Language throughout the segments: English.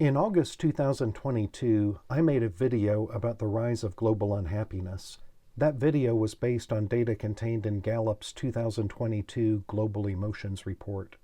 In August 2022, I made a video about the rise of global unhappiness. That video was based on data contained in Gallup's 2022 Global Emotions Report.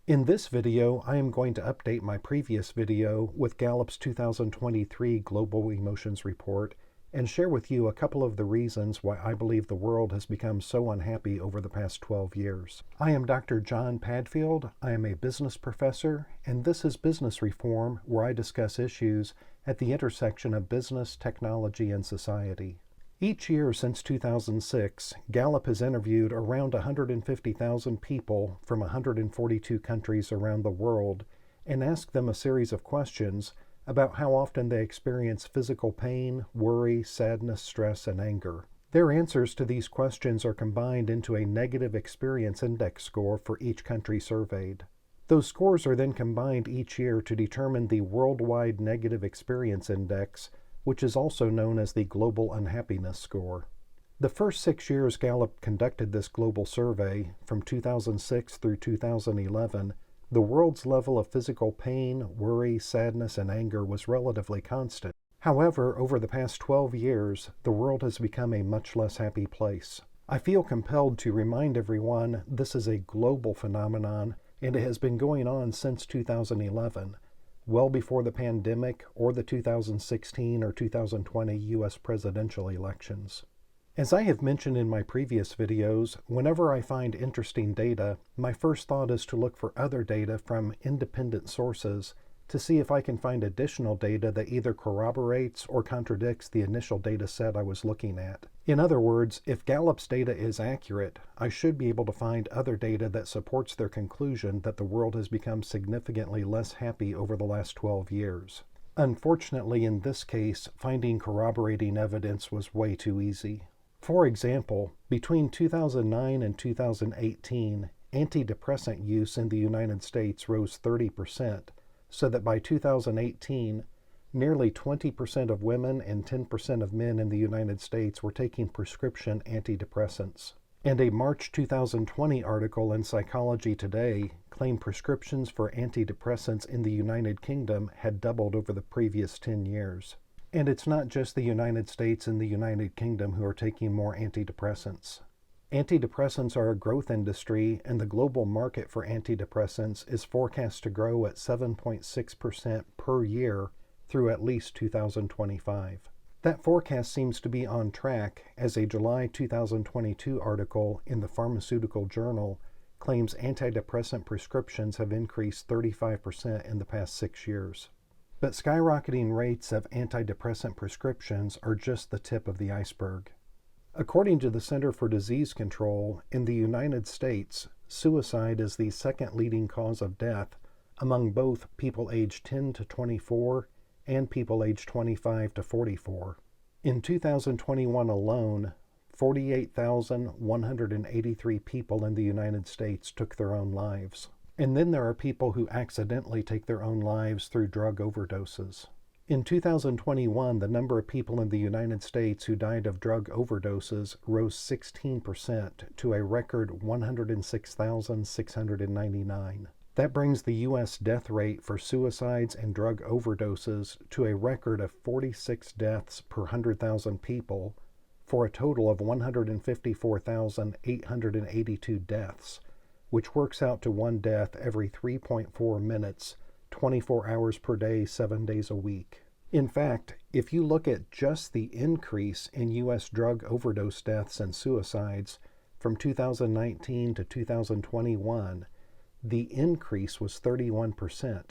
In this video, I am going to update my previous video with Gallup's 2023 Global Emotions Report and share with you a couple of the reasons why I believe the world has become so unhappy over the past 12 years. I am Dr. John Padfield. I am a business professor, and this is Business Reform, where I discuss issues at the intersection of business, technology, and society. Each year since 2006, Gallup has interviewed around 150,000 people from 142 countries around the world and asked them a series of questions about how often they experience physical pain, worry, sadness, stress, and anger. Their answers to these questions are combined into a negative experience index score for each country surveyed. Those scores are then combined each year to determine the Worldwide Negative Experience Index, which is also known as the Global Unhappiness Score. The first 6 years Gallup conducted this global survey, from 2006 through 2011, the world's level of physical pain, worry, sadness, and anger was relatively constant. However, over the past 12 years, the world has become a much less happy place. I feel compelled to remind everyone this is a global phenomenon, and it has been going on since 2011, well before the pandemic or the 2016 or 2020 U.S. presidential elections. As I have mentioned in my previous videos, whenever I find interesting data, my first thought is to look for other data from independent sources to see if I can find additional data that either corroborates or contradicts the initial data set I was looking at. In other words, if Gallup's data is accurate, I should be able to find other data that supports their conclusion that the world has become significantly less happy over the last 12 years. Unfortunately, in this case, finding corroborating evidence was way too easy. For example, between 2009 and 2018, antidepressant use in the United States rose 30%, so that by 2018, nearly 20% of women and 10% of men in the United States were taking prescription antidepressants. And a March 2020 article in Psychology Today claimed prescriptions for antidepressants in the United Kingdom had doubled over the previous 10 years. And it's not just the United States and the United Kingdom who are taking more antidepressants. Antidepressants are a growth industry, and the global market for antidepressants is forecast to grow at 7.6% per year through at least 2025. That forecast seems to be on track, as a July 2022 article in the Pharmaceutical Journal claims antidepressant prescriptions have increased 35% in the past 6 years. But skyrocketing rates of antidepressant prescriptions are just the tip of the iceberg. According to the Center for Disease Control, in the United States, suicide is the second leading cause of death among both people aged 10 to 24 and people aged 25 to 44. In 2021 alone, 48,183 people in the United States took their own lives. And then there are people who accidentally take their own lives through drug overdoses. In 2021, the number of people in the United States who died of drug overdoses rose 16% to a record 106,699. That brings the U.S. death rate for suicides and drug overdoses to a record of 46 deaths per 100,000 people, for a total of 154,882 deaths, which works out to one death every 3.4 minutes, 24 hours per day, 7 days a week. In fact, if you look at just the increase in U.S. drug overdose deaths and suicides from 2019 to 2021, the increase was 31%,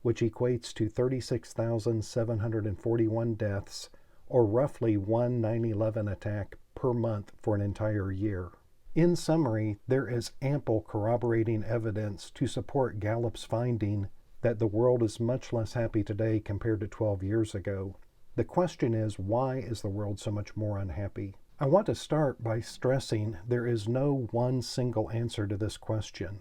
which equates to 36,741 deaths, or roughly one 9/11 attack per month for an entire year. In summary, there is ample corroborating evidence to support Gallup's finding that the world is much less happy today compared to 12 years ago. The question is, why is the world so much more unhappy? I want to start by stressing there is no one single answer to this question.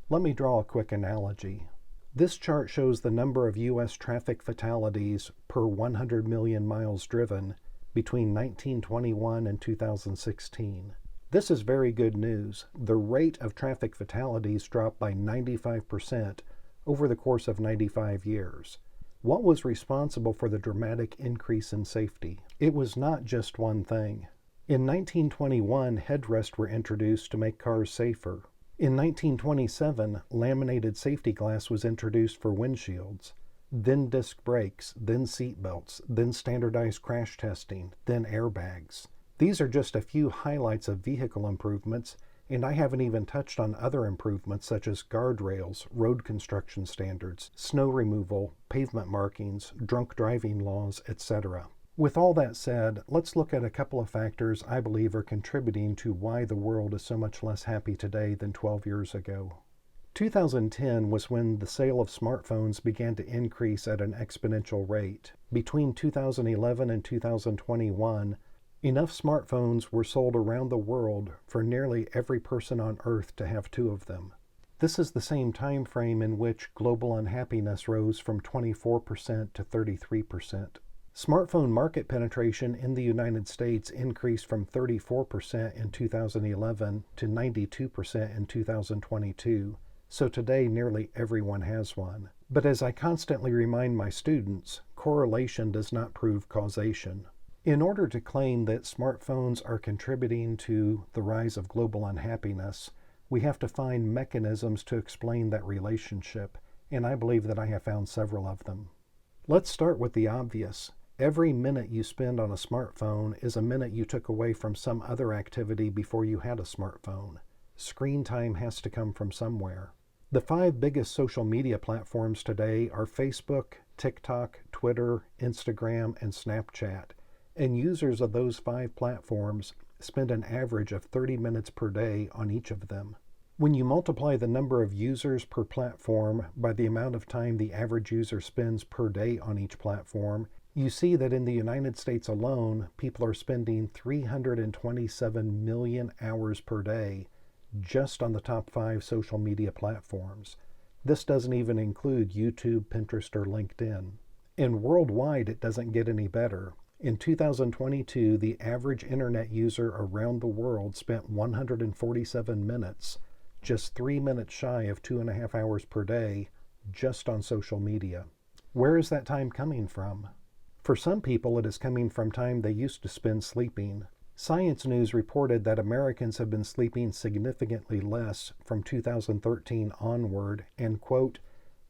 Let me draw a quick analogy. This chart shows the number of U.S. traffic fatalities per 100 million miles driven between 1921 and 2016. This is very good news. The rate of traffic fatalities dropped by 95% over the course of 95 years. What was responsible for the dramatic increase in safety? It was not just one thing. In 1921, headrests were introduced to make cars safer. In 1927, laminated safety glass was introduced for windshields. Then disc brakes, then seat belts, then standardized crash testing, then airbags. These are just a few highlights of vehicle improvements, and I haven't even touched on other improvements such as guardrails, road construction standards, snow removal, pavement markings, drunk driving laws, etc. With all that said, let's look at a couple of factors I believe are contributing to why the world is so much less happy today than 12 years ago. 2010 was when the sale of smartphones began to increase at an exponential rate. Between 2011 and 2021, enough smartphones were sold around the world for nearly every person on Earth to have two of them. This is the same time frame in which global unhappiness rose from 24% to 33%. Smartphone market penetration in the United States increased from 34% in 2011 to 92% in 2022, so today nearly everyone has one. But as I constantly remind my students, correlation does not prove causation. In order to claim that smartphones are contributing to the rise of global unhappiness, we have to find mechanisms to explain that relationship, and I believe that I have found several of them. Let's start with the obvious. Every minute you spend on a smartphone is a minute you took away from some other activity before you had a smartphone. Screen time has to come from somewhere. The 5 biggest social media platforms today are Facebook, TikTok, Twitter, Instagram, and Snapchat. And users of those 5 platforms spend an average of 30 minutes per day on each of them. When you multiply the number of users per platform by the amount of time the average user spends per day on each platform, you see that in the United States alone, people are spending 327 million hours per day just on the top 5 social media platforms. This doesn't even include YouTube, Pinterest, or LinkedIn. And worldwide, it doesn't get any better. In 2022, the average internet user around the world spent 147 minutes, just 3 minutes shy of 2.5 hours per day, just on social media. Where is that time coming from? For some people, it is coming from time they used to spend sleeping. Science News reported that Americans have been sleeping significantly less from 2013 onward, and, quote,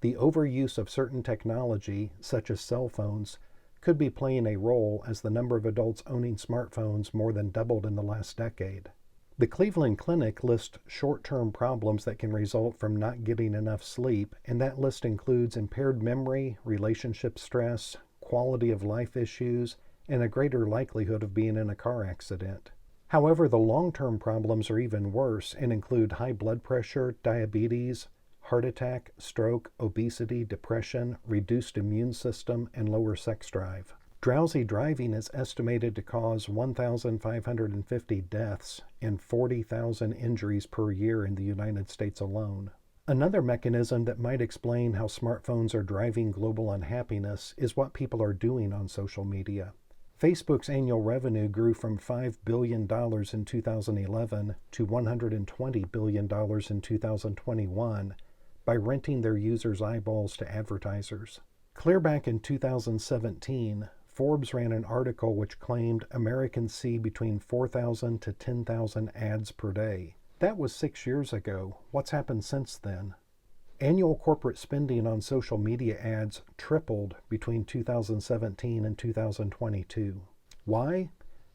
the overuse of certain technology, such as cell phones, could be playing a role as the number of adults owning smartphones more than doubled in the last decade. The Cleveland Clinic lists short-term problems that can result from not getting enough sleep, and that list includes impaired memory, relationship stress, quality of life issues, and a greater likelihood of being in a car accident. However, the long-term problems are even worse and include high blood pressure, diabetes, heart attack, stroke, obesity, depression, reduced immune system, and lower sex drive. Drowsy driving is estimated to cause 1,550 deaths and 40,000 injuries per year in the United States alone. Another mechanism that might explain how smartphones are driving global unhappiness is what people are doing on social media. Facebook's annual revenue grew from $5 billion in 2011 to $120 billion in 2021 by renting their users' eyeballs to advertisers. Clear back in 2017, Forbes ran an article which claimed Americans see between 4,000 to 10,000 ads per day. That was 6 years ago. What's happened since then? Annual corporate spending on social media ads tripled between 2017 and 2022. Why?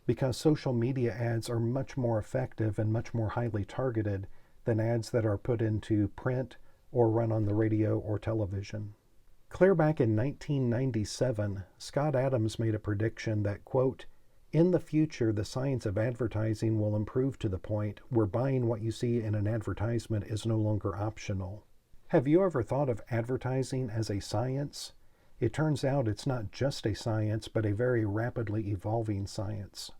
Because social media ads are much more effective and much more highly targeted than ads that are put into print or run on the radio or television. Clear back in 1997, Scott Adams made a prediction that, quote, in the future, the science of advertising will improve to the point where buying what you see in an advertisement is no longer optional. Have you ever thought of advertising as a science? It turns out it's not just a science, but a very rapidly evolving science.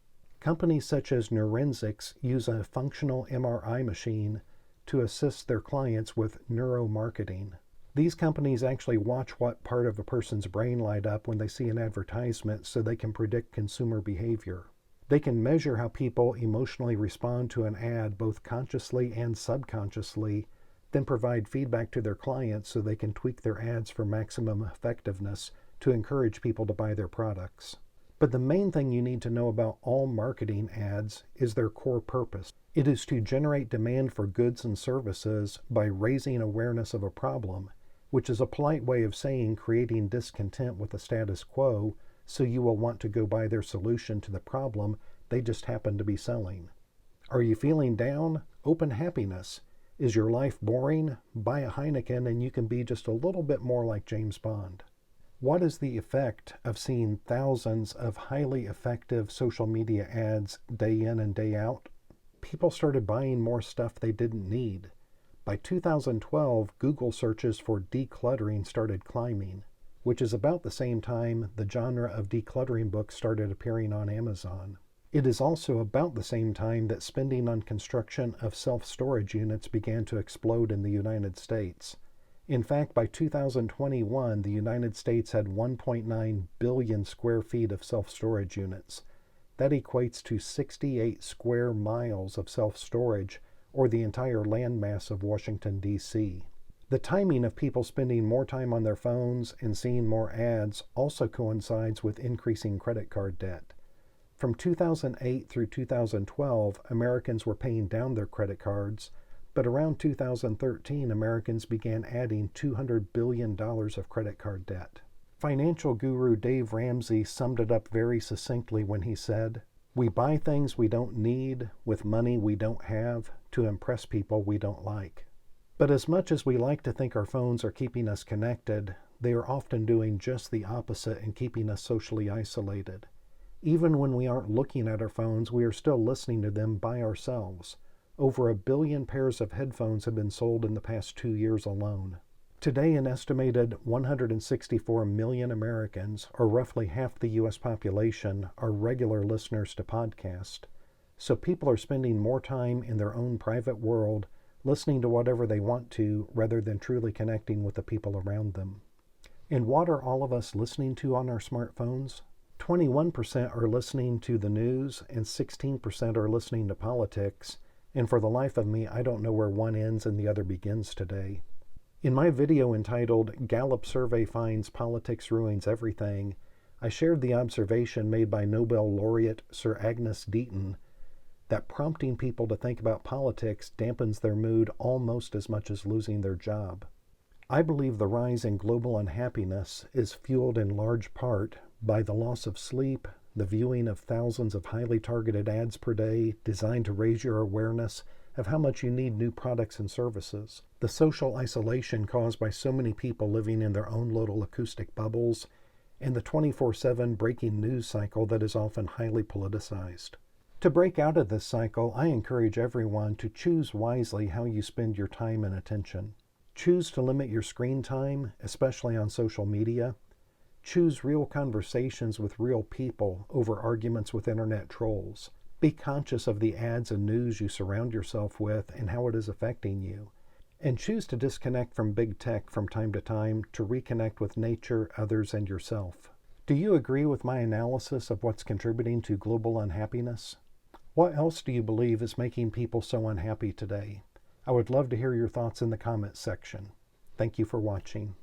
Companies such as Neurensics use a functional MRI machine to assist their clients with neuromarketing. These companies actually watch what part of a person's brain light up when they see an advertisement so they can predict consumer behavior. They can measure how people emotionally respond to an ad both consciously and subconsciously, then provide feedback to their clients so they can tweak their ads for maximum effectiveness to encourage people to buy their products. But the main thing you need to know about all marketing ads is their core purpose. It is to generate demand for goods and services by raising awareness of a problem, which is a polite way of saying creating discontent with the status quo so you will want to go buy their solution to the problem they just happen to be selling. Are you feeling down? Open Happiness. Is your life boring? Buy a Heineken and you can be just a little bit more like James Bond. What is the effect of seeing thousands of highly effective social media ads day in and day out? People started buying more stuff they didn't need. By 2012, Google searches for decluttering started climbing, which is about the same time the genre of decluttering books started appearing on Amazon. It is also about the same time that spending on construction of self-storage units began to explode in the United States. In fact, by 2021, the United States had 1.9 billion square feet of self-storage units. That equates to 68 square miles of self-storage, or the entire landmass of Washington, D.C. The timing of people spending more time on their phones and seeing more ads also coincides with increasing credit card debt. From 2008 through 2012, Americans were paying down their credit cards, but around 2013, Americans began adding $200 billion of credit card debt. Financial guru Dave Ramsey summed it up very succinctly when he said, "We buy things we don't need with money we don't have to impress people we don't like." But as much as we like to think our phones are keeping us connected, they are often doing just the opposite and keeping us socially isolated. Even when we aren't looking at our phones, we are still listening to them by ourselves. Over 1 billion pairs of headphones have been sold in the past 2 years alone. Today, an estimated 164 million Americans, or roughly half the U.S. population, are regular listeners to podcasts. So people are spending more time in their own private world, listening to whatever they want to, rather than truly connecting with the people around them. And what are all of us listening to on our smartphones? 21% are listening to the news and 16% are listening to politics. And for the life of me, I don't know where one ends and the other begins today. In my video entitled Gallup Survey Finds Politics Ruins Everything, I shared the observation made by Nobel laureate Sir Agnes Deaton that prompting people to think about politics dampens their mood almost as much as losing their job. I believe the rise in global unhappiness is fueled in large part by the loss of sleep, the viewing of thousands of highly targeted ads per day designed to raise your awareness of how much you need new products and services, the social isolation caused by so many people living in their own little acoustic bubbles, and the 24/7 breaking news cycle that is often highly politicized. To break out of this cycle, I encourage everyone to choose wisely how you spend your time and attention. Choose to limit your screen time, especially on social media. Choose real conversations with real people over arguments with internet trolls. Be conscious of the ads and news you surround yourself with and how it is affecting you. And choose to disconnect from big tech from time to time to reconnect with nature, others, and yourself. Do you agree with my analysis of what's contributing to global unhappiness? What else do you believe is making people so unhappy today? I would love to hear your thoughts in the comments section. Thank you for watching.